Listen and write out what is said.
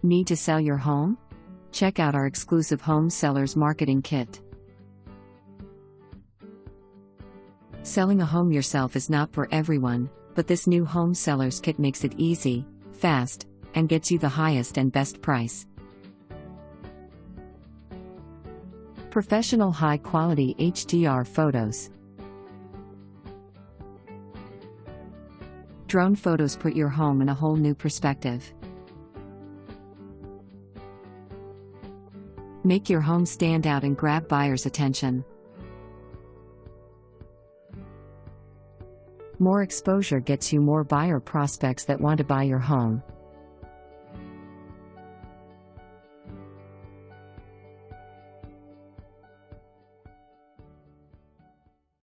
Need to sell your home? Check out our exclusive Home Sellers Marketing Kit. Selling a home yourself is not for everyone, but this new Home Sellers Kit makes it easy, fast, and gets you the highest and best price. Professional high-quality HDR photos. Drone photos put your home in a whole new perspective. Make your home stand out and grab buyers' attention. More exposure gets you more buyer prospects that want to buy your home.